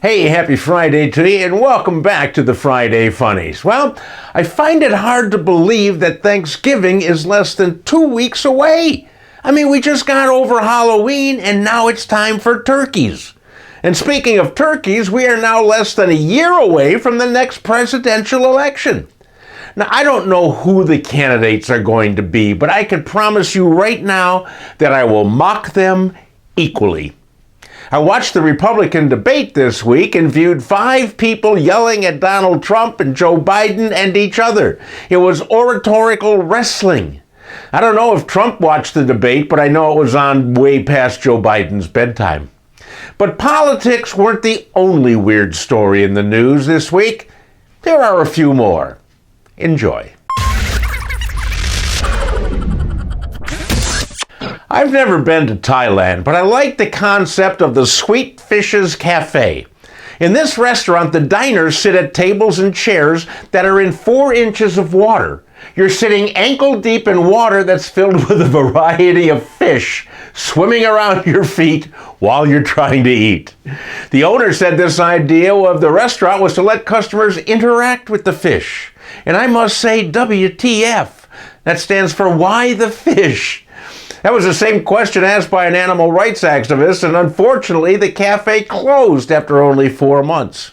Hey, happy Friday to you, and welcome back to the Friday Funnies. Well, I find it hard to believe that Thanksgiving is less than 2 weeks away. I mean, we just got over Halloween, and now it's time for turkeys. And speaking of turkeys, we are now less than a year away from the next presidential election. Now, I don't know who the candidates are going to be, but I can promise you right now that I will mock them equally. I watched the Republican debate this week and viewed 5 people yelling at Donald Trump and Joe Biden and each other. It was oratorical wrestling. I don't know if Trump watched the debate, but I know it was on way past Joe Biden's bedtime. But politics weren't the only weird story in the news this week. There are a few more. Enjoy. I've never been to Thailand, but I like the concept of the Sweet Fishes Cafe. In this restaurant, the diners sit at tables and chairs that are in 4 inches of water. You're sitting ankle deep in water that's filled with a variety of fish swimming around your feet while you're trying to eat. The owner said this idea of the restaurant was to let customers interact with the fish. And I must say, WTF. That stands for why the fish? That was the same question asked by an animal rights activist, and unfortunately, the cafe closed after only 4 months.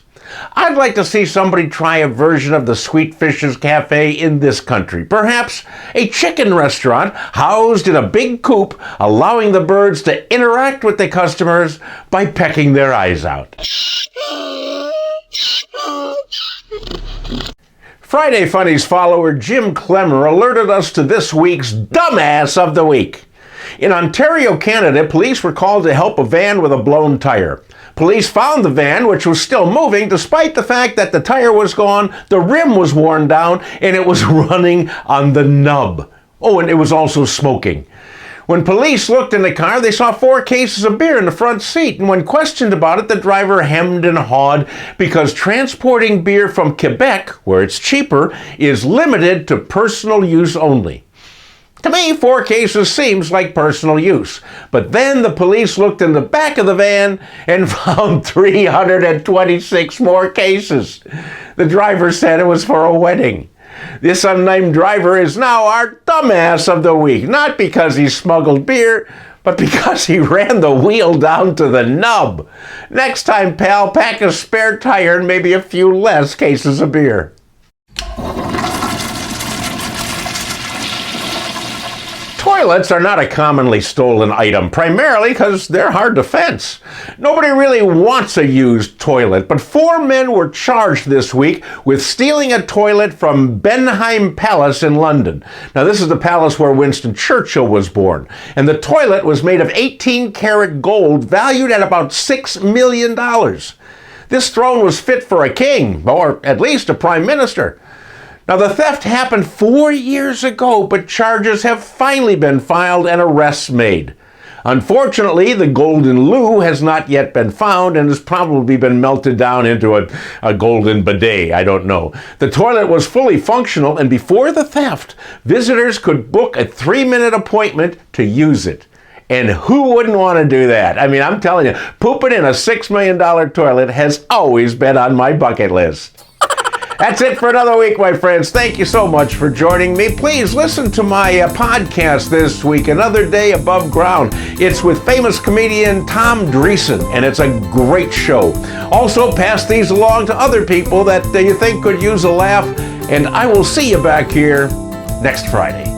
I'd like to see somebody try a version of the Sweet Fishes Cafe in this country. Perhaps a chicken restaurant housed in a big coop, allowing the birds to interact with the customers by pecking their eyes out. Friday Funnies follower Jim Clemmer alerted us to this week's Dumbass of the Week. In Ontario, Canada, police were called to help a van with a blown tire. Police found the van, which was still moving, despite the fact that the tire was gone, the rim was worn down, and it was running on the nub. Oh, and it was also smoking. When police looked in the car, they saw 4 cases of beer in the front seat, and when questioned about it, the driver hemmed and hawed because transporting beer from Quebec, where it's cheaper, is limited to personal use only. To me, 4 cases seems like personal use. But then the police looked in the back of the van and found 326 more cases. The driver said it was for a wedding. This unnamed driver is now our Dumbass of the Week, not because he smuggled beer, but because he ran the wheel down to the nub. Next time, pal, pack a spare tire and maybe a few less cases of beer. Toilets are not a commonly stolen item, primarily because they're hard to fence. Nobody really wants a used toilet, but 4 men were charged this week with stealing a toilet from Bentheim Palace in London. Now, this is the palace where Winston Churchill was born, and the toilet was made of 18-karat gold valued at about $6 million. This throne was fit for a king, or at least a prime minister. Now, the theft happened 4 years ago, but charges have finally been filed and arrests made. Unfortunately, the golden loo has not yet been found and has probably been melted down into a golden bidet. I don't know. The toilet was fully functional, and before the theft, visitors could book a 3-minute appointment to use it. And who wouldn't want to do that? I mean, I'm telling you, pooping in a $6 million toilet has always been on my bucket list. That's it for another week, my friends. Thank you so much for joining me. Please listen to my podcast this week, Another Day Above Ground. It's with famous comedian Tom Dreesen, and it's a great show. Also, pass these along to other people that you think could use a laugh, and I will see you back here next Friday.